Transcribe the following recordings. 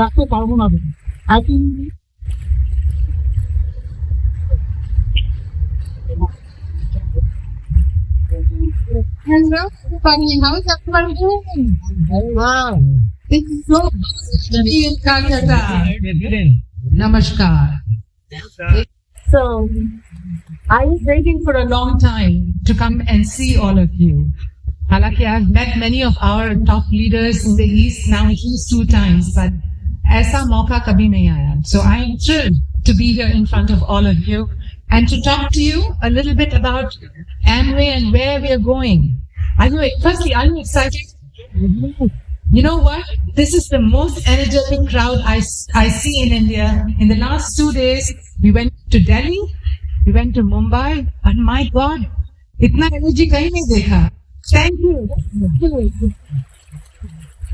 রাখতে পারবো না। I think hello, Funny, how is everyone doing? Wow. This is so good to be in Calcutta. Namaskar. So, I was waiting for a long time to come and see all of you. Halaki, I've met many of our top leaders in the East now at least 2 times, but aisa mauka kabhi nahi aaya. So I am thrilled to be here in front of all of you and to talk to you a little bit about Amway and where we are going. Firstly, are you excited? You know what? This is the most energetic crowd I see in India. In the last 2 days, we went to Delhi, we went to Mumbai, and my God, itna energy kahin nahi dekha. Thank you.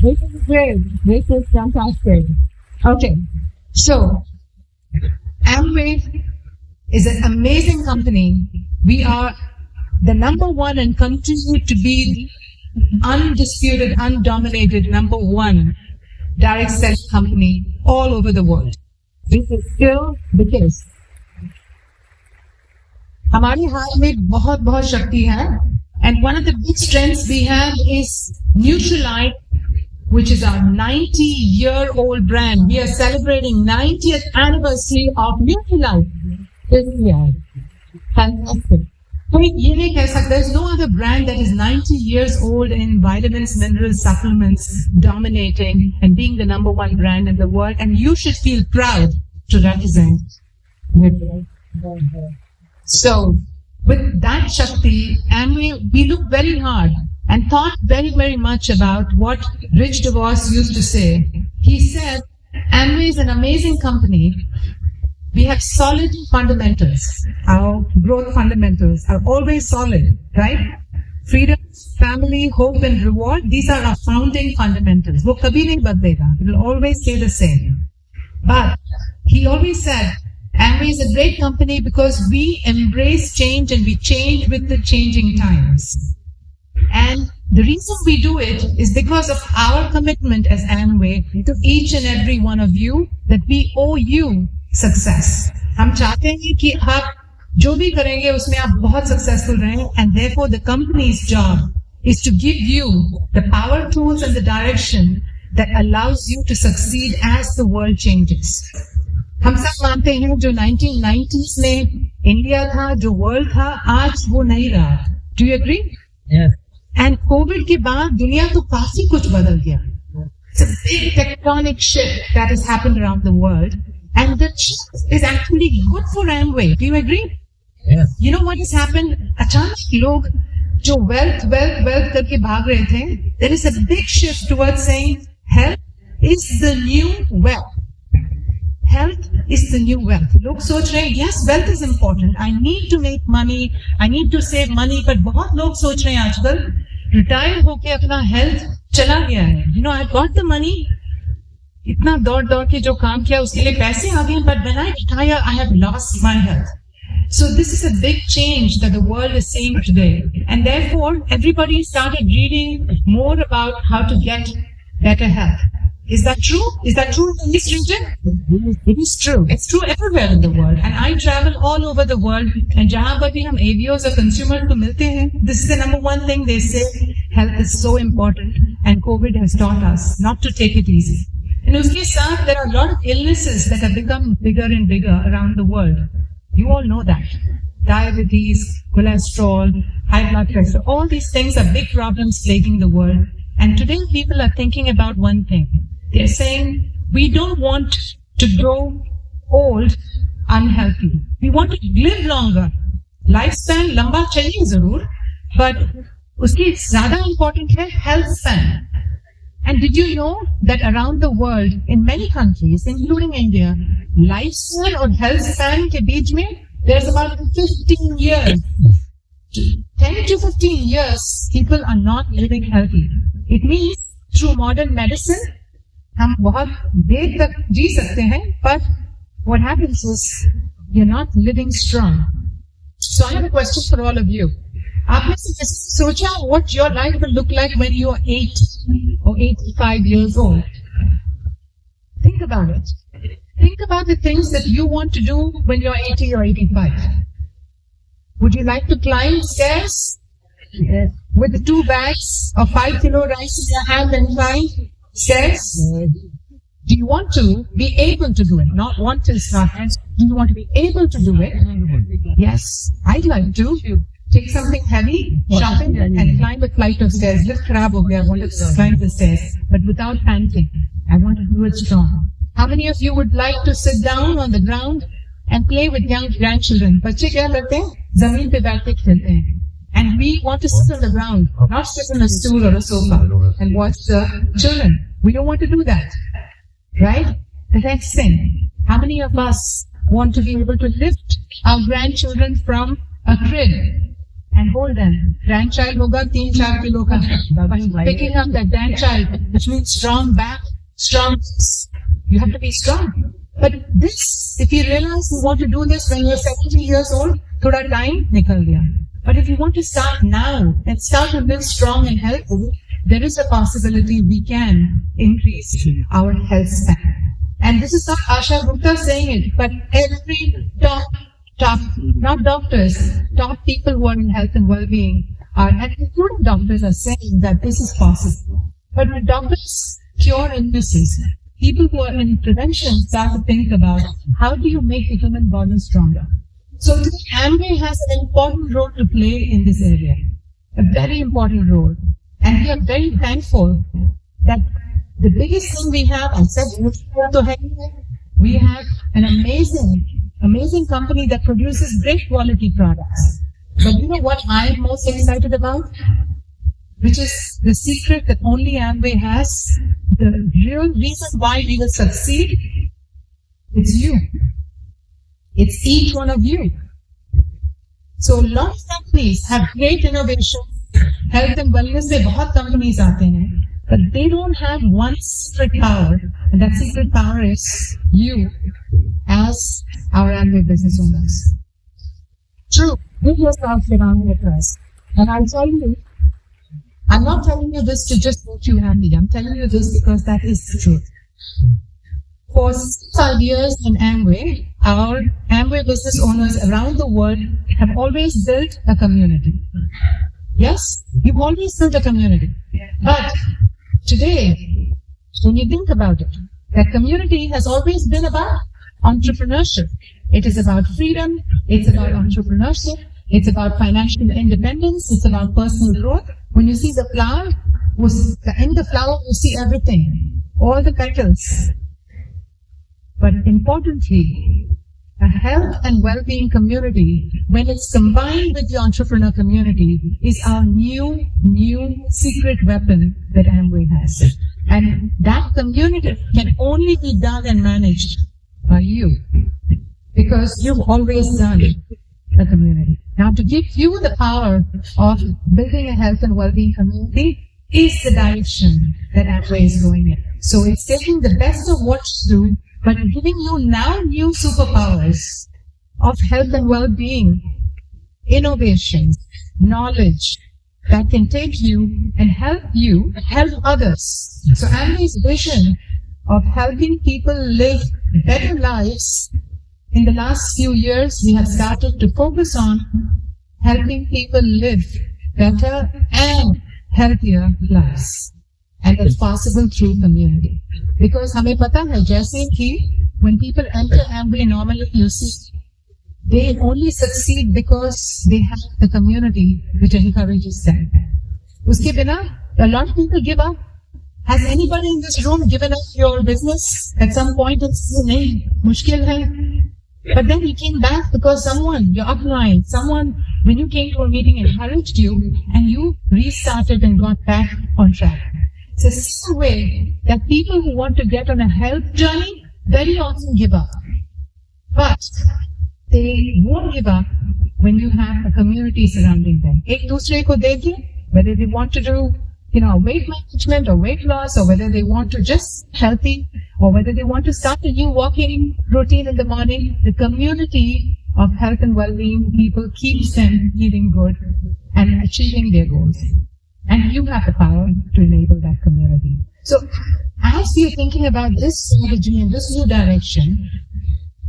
This is great. This is fantastic. Okay. So, Amway is an amazing company. We are the number one and continue to be undisputed, undominated number one direct selling company all over the world. This is still the case. हमारे हाथ में बहुत बहुत शक्ति है, and one of the big strengths we have is Neutralite, which is our 90-year-old brand. We are celebrating 90th anniversary of Neutralite this year. Fantastic. There's no other brand that is 90 years old in vitamins, minerals, supplements, dominating and being the number one brand in the world. And you should feel proud to represent Neutralite. So, with that Shakti, Amway, we looked very hard and thought very, very much about what Rich DeVos used to say. He said, Amway is an amazing company. We have solid fundamentals. Our growth fundamentals are always solid, right? Freedom, family, hope, and reward. These are our founding fundamentals. वो कभी नहीं बदलेगा. It will always stay the same. But he always said, Amway is a great company because we embrace change and we change with the changing times. And the reason we do it is because of our commitment as Amway to each and every one of you, that we owe you success. हम चाहते हैं कि आप जो भी करेंगे उसमें आप बहुत successful रहें, and therefore the company's job is to give you the power tools and the direction that allows you to succeed as the world changes. हम सब मानते हैं जो 1990s में इंडिया था, जो वर्ल्ड था, आज वो नहीं रहा. Do you agree? Yes. And COVID के बाद दुनिया तो काफी कुछ बदल गया. It's a big tectonic shift that has happened around the world. And the shift is actually good for Amway. Do you agree? Yes. You know what has happened? अचानक लोग जो wealth करके भाग रहे थे, there is a big shift towards saying health is the new wealth. Health is the new wealth. लोग सोच रहे हैं, yes, wealth is important. I need to make money. I need to save money. But बहुत लोग सोच रहे हैं आजकल, retire होके अपना health चला गया है. You know, I got the money. इतना दौड़ के जो काम किया उसके लिए पैसे आ गए, but when I retire, I have lost my health. So this is a big change that the world is seeing today. And therefore, everybody started reading more about how to get better health. Is that true? Is that true in this region? It is true. It's true everywhere in the world. And I travel all over the world. And जहाँ पर भी हम AVOs or consumers को मिलते हैं, this is the number one thing they say. Health is so important. And COVID has taught us not to take it easy. And उसके साथ, there are a lot of illnesses that have become bigger and bigger around the world. You all know that. Diabetes, cholesterol, high blood pressure, all these things are big problems plaguing the world. And today people are thinking about one thing. They're saying, we don't want to grow old unhealthy. We want to live longer. Lifespan लंबा चाहिए जरूर, but उसकी ज़्यादा important है health span. And did you know that around the world, in many countries, including India, lifespan or health span के बीच में, there's about 15 years. 10 to 15 years, people are not living healthy. It means through modern medicine, हम बहुत देर तक जी सकते हैं, but what happens is you're not living strong. So I have a question for all of you. आपने सोचा what your life will look like when you are 8 or 85 years old? Think about it. Think about the things that you want to do when you're 80 or 85. Would you like to climb stairs? Yes. With the 2 bags of 5 kilo rice in your hand and climb stairs? Do you want to be able to do it? Not want to start. Do you want to be able to do it? Yes, I'd like to. Take something heavy, sharpen it, and climb a flight of stairs. Lift crab over here. I want to climb the stairs, but without panting. I want to do it strong. How many of you would like to sit down on the ground and play with young grandchildren? बच्चे क्या करते हैं? ज़मीन पे बैठ के खेलते हैं. And we want to sit on the ground, not sit on a stool or a sofa and watch the children. We don't want to do that. Right? The next thing. How many of us want to be able to lift our grandchildren from a crib and hold them? Grandchild hoga 3-4 kilo ka. Picking up that grandchild, which means strong back, strong. You have to be strong. But this, if you realize you want to do this when you're 70 years old, thoda time nikal gaya. But if you want to start now and start to build strong and healthy, there is a possibility we can increase our health span. And this is not Asha Gupta saying it, but every top, not doctors, top people who are in health and well-being are, and including doctors, are saying that this is possible. But when doctors cure illnesses, people who are in prevention start to think about how do you make the human body stronger. So Amway has an important role to play in this area, a very important role. And we are very thankful that the biggest thing we have, I said, we have an amazing company that produces great quality products. But you know what I'm most excited about? Which is the secret that only Amway has. The real reason why we will succeed, it's you. It's each one of you. So a lot of companies have great innovation, health and wellness में बहुत companies आते हैं, but they don't have one secret power, and that secret power is you as our Amway business owners. True, we just asked around with us, and I'll tell you, I'm not telling you this to just make you happy. I'm telling you this because that is the truth. For 65 years in Amway, our Amway business owners around the world have always built a community. Yes, you've always built a community. But today, when you think about it, that community has always been about entrepreneurship. It is about freedom. It's about entrepreneurship. It's about financial independence. It's about personal growth. When you see the flower, in the flower you see everything, all the petals. But importantly, a health and well-being community, when it's combined with the entrepreneur community, is our new secret weapon that Amway has. And that community can only be done and managed by you, because you've always done a community. Now, to give you the power of building a health and well-being community is the direction that Amway is going in. So it's taking the best of what you do, but giving you now new superpowers of health and well-being, innovations, knowledge that can take you and help others. So Amway's vision of helping people live better lives, in the last few years, we have started to focus on helping people live better and healthier lives. And it's possible through community. Because हमें पता है जैसे कि when people enter Amway normally, you see, they only succeed because they have the community which encourages them. उसके बिना, a lot of people give up. Has anybody in this room given up your business at some point and said, नहीं, मुश्किल है? But then you came back because someone, your upline, someone, when you came to a meeting, encouraged you and you restarted and got back on track. It's the same way that people who want to get on a health journey very often give up. But they won't give up when you have a community surrounding them. एक दूसरे को देखे, whether they want to do, weight management or weight loss, or whether they want to just healthy, or whether they want to start a new walking routine in the morning, the community of health and well-being people keeps them eating good and achieving their goals. And you have the power to enable that community. So as we are thinking about this strategy and this new direction,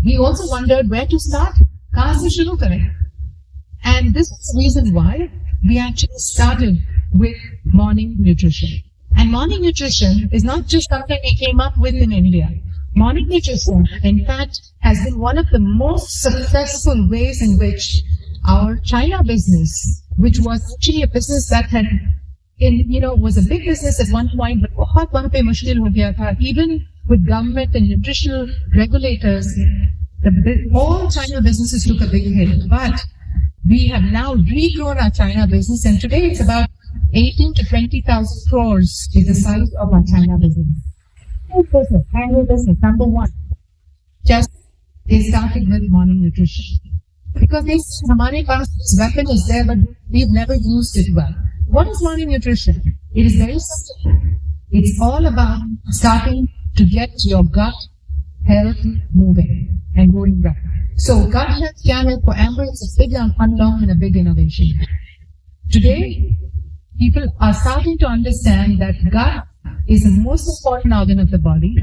we also wondered where to start. Kahan se shuru kare? And this is the reason why we actually started with morning nutrition. And morning nutrition is not just something we came up with in India. Morning nutrition, in fact, has been one of the most successful ways in which our China business, which was actually a business that had, was a big business at one point, but बहुत वहाँ पे मुश्किल हो गया था. Even with government and nutritional regulators, all China businesses took a big hit. But we have now regrown our China business, and today it's about 18 to 20,000 crores is the size of our China business. Annual business, number one. Just they started with morning nutrition. Because this weapon is there, but we've never used it well. What is morning nutrition? It is very simple. It's all about starting to get your gut health moving and going right. So gut health care for Amber is a big unlock and a big innovation. Today, people are starting to understand that gut is the most important organ of the body.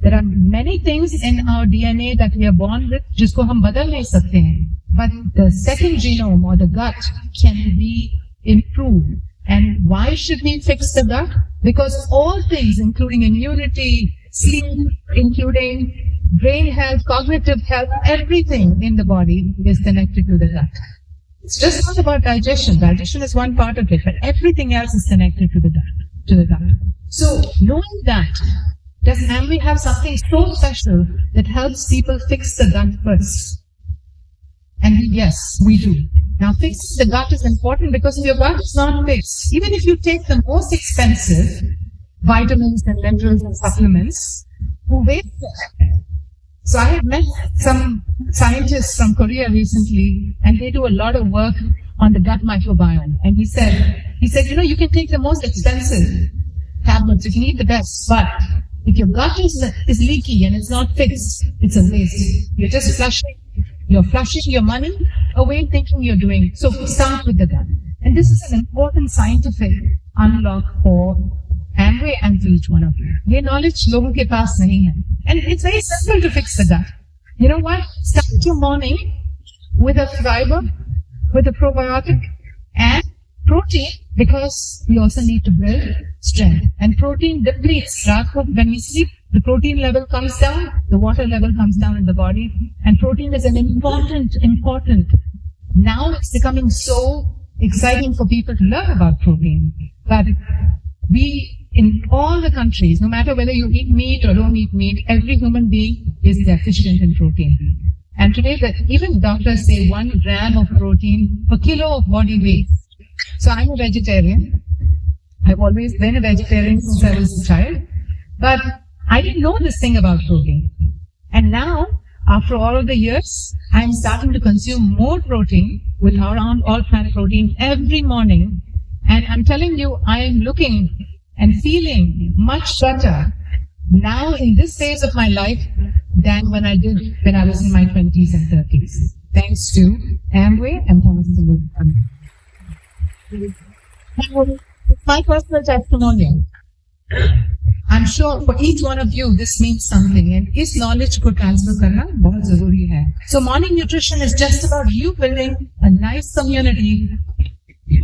There are many things in our DNA that we are born with, जिसको हम बदल नहीं सकते हैं. But the second genome or the gut can be improved. And why should we fix the gut? Because all things, including immunity, sleep, including brain health, cognitive health, everything in the body is connected to the gut. It's just not about digestion. Digestion is one part of it, but everything else is connected to the gut. So, knowing that, does Amway have something so special that helps people fix the gut first? And yes, we do. Now, fixing the gut is important because if your gut is not fixed, even if you take the most expensive vitamins and minerals and supplements, who waste it? So I have met some scientists from Korea recently, and they do a lot of work on the gut microbiome. And he said, you can take the most expensive tablets, you can eat the best, but if your gut is leaky and it's not fixed, it's a waste. You're flushing your money away thinking you're doing. So start with the gut. And this is an important scientific unlock for Amway and for each one of you. ये knowledge लोगों के पास नहीं है. And it's very simple to fix the gut. You know what? Start your morning with a fiber, with a probiotic and protein, because we also need to build strength. And protein depletes. When we sleep, the protein level comes down, the water level comes down in the body, and protein is an important. Now it's becoming so exciting for people to learn about protein. But we, in all the countries, no matter whether you eat meat or don't eat meat, every human being is deficient in protein. And today, even doctors say 1 gram of protein per kilo of body weight. So I'm a vegetarian. I've always been a vegetarian since I was a child. But I didn't know this thing about protein. And now, after all of the years, I'm starting to consume more protein with around all plant protein every morning. And I'm telling you, I am looking and feeling much better now in this phase of my life than when I did when I was in my 20s and 30s. Thanks to Amway and thanks to it's my personal testimonial. I'm sure for each one of you this means something, and इस knowledge को transfer करना बहुत ज़रूरी है. So morning nutrition is just about you building a nice community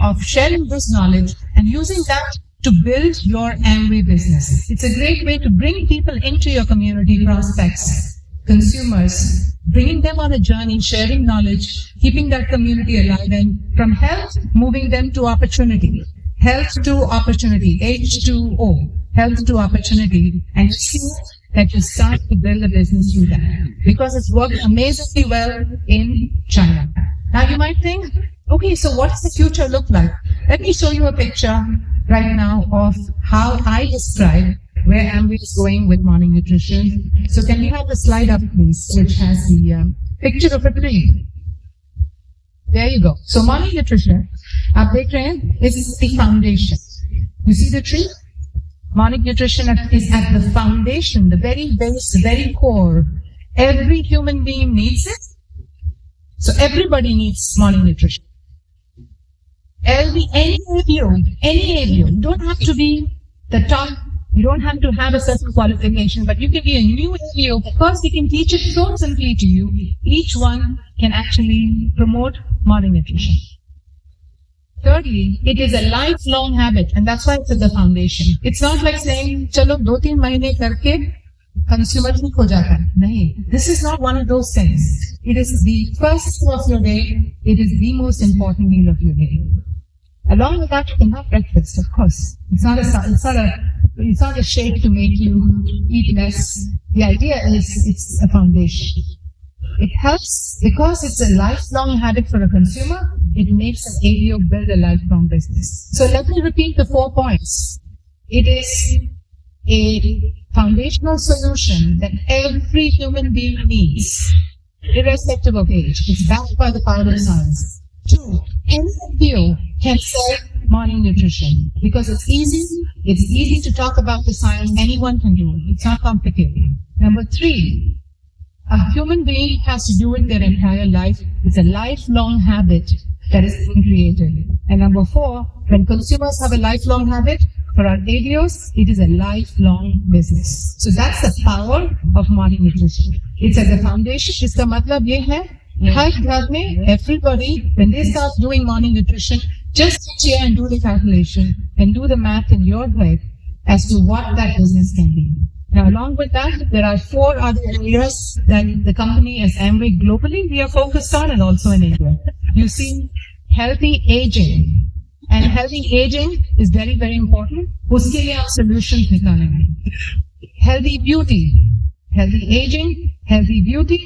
of sharing this knowledge and using that to build your Amway business. It's a great way to bring people into your community, prospects, consumers, bringing them on a journey, sharing knowledge, keeping that community alive, and from health, moving them to opportunity. Health to opportunity, H2O, health to opportunity, and see that you start to build a business through that. Because it's worked amazingly well in China. Now you might think, okay, so what does the future look like? Let me show you a picture right now of how I describe where Amway is going with morning nutrition. So can we have the slide up, please, which has the picture of a tree. There you go. So morning nutrition, आप देख रहे हैं, is the foundation. You see the tree? Morning nutrition is at the foundation, the very base, the very core. Every human being needs it. So everybody needs morning nutrition. any ABO. You don't have to be the top. You don't have to have a certain qualification, but you can be a new ABO because we can teach it so simply to you. Each one can actually promote morning nutrition. Thirdly, it is a lifelong habit, and that's why it's at the foundation. It's not like saying, "Chalo, 2-3 mahine karke consumer ठीक हो जाता है." नहीं, this is not one of those things. It is the first meal of your day. It is the most important meal of your day. Along with that, you can have breakfast, of course. It's not a shake to make you eat less. The idea is it's a foundation. It helps because it's a lifelong habit for a consumer. It makes an ABO build a lifelong business. So let me repeat the 4 points. It is a foundational solution that every human being needs, irrespective of age. It's backed by the power of science. 2, any ABO can sell morning nutrition because it's easy to talk about the science. Anyone can do it. It's not complicated. Number 3, a human being has to do it their entire life. It's a lifelong habit that is being created. And number 4, when consumers have a lifelong habit, for our ABOs, it is a lifelong business. So that's the power of morning nutrition. It's at the foundation. Iska matlab ye hai, har ghar mein, everybody, when they start doing morning nutrition, just sit here and do the calculation and do the math in your head as to what that business can be. Now, along with that, there are 4 other areas that the company as Amway globally we are focused on, and also in India. You see, healthy aging. And healthy aging is very, very important. Uske liye aap solutions nikalenge. Healthy beauty, healthy aging, healthy beauty,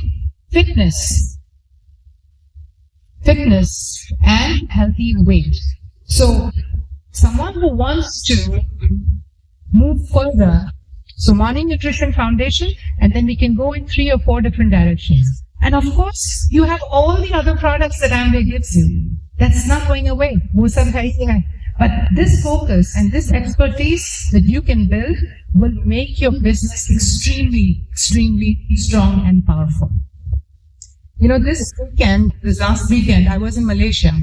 fitness, and healthy weight. So, someone who wants to move further, so morning nutrition foundation, and then we can go in 3 or 4 different directions. And of course, you have all the other products that Amway gives you. That's not going away. But this focus and this expertise that you can build will make your business extremely, extremely strong and powerful. You know, this last weekend, I was in Malaysia,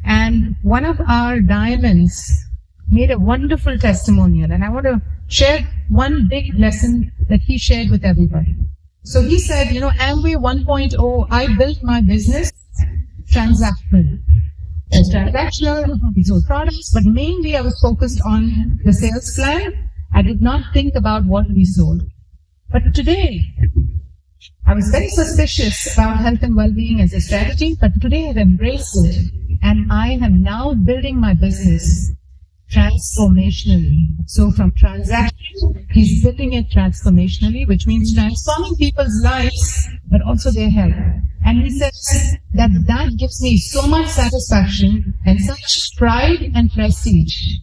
and one of our diamonds made a wonderful testimonial, and I want to share one big lesson that he shared with everybody. So he said, you know, Amway 1.0, I built my business transactional. It's transactional, we sold products, but mainly I was focused on the sales plan. I did not think about what we sold. But today, I was very suspicious about health and well-being as a strategy, but today I've embraced it, and I am now building my business transformationally. So from transaction, he's building it transformationally, which means transforming people's lives, but also their health. And he says that gives me so much satisfaction and such pride and prestige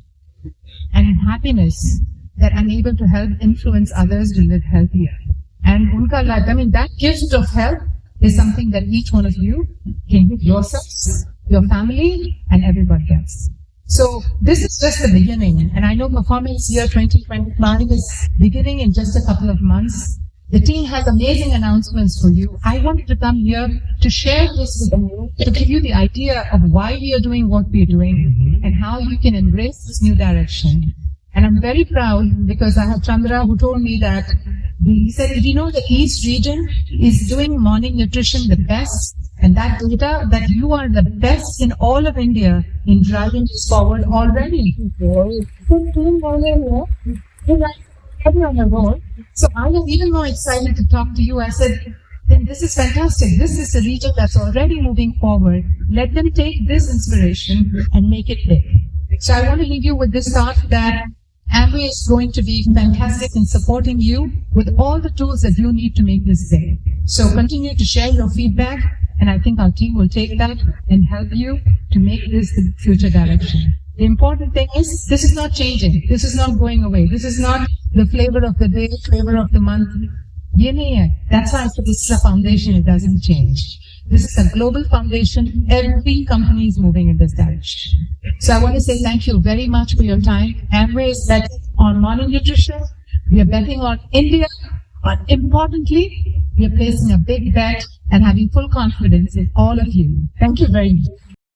and happiness that I'm able to help influence others to live healthier. And unka life, I mean, that gift of health is something that each one of you can give yourselves, your family, and everybody else. So this is just the beginning, and I know Performance Year 2025 is beginning in just a couple of months. The team has amazing announcements for you. I wanted to come here to share this with you, to give you the idea of why we are doing what we are doing and how you can embrace this new direction. And I'm very proud because I have Chandra who told me that he said, did you know the East region is doing morning nutrition the best? And that data that you are the best in all of India in driving this forward already. So I was even more excited to talk to you. I said, then this is fantastic. This is a region that's already moving forward. Let them take this inspiration and make it big. So I want to leave you with this thought that Amway is going to be fantastic in supporting you with all the tools that you need to make this big. So continue to share your feedback, and I think our team will take that and help you to make this the future direction. The important thing is, this is not changing. This is not going away. This is not the flavor of the day, flavor of the month. That's why I said this is a foundation. It doesn't change. This is a global foundation. Every company is moving in this direction. So I want to say thank you very much for your time. Amway is betting on morning nutrition. We are betting on India. But importantly, we are placing a big bet and having full confidence in all of you. Thank you very much.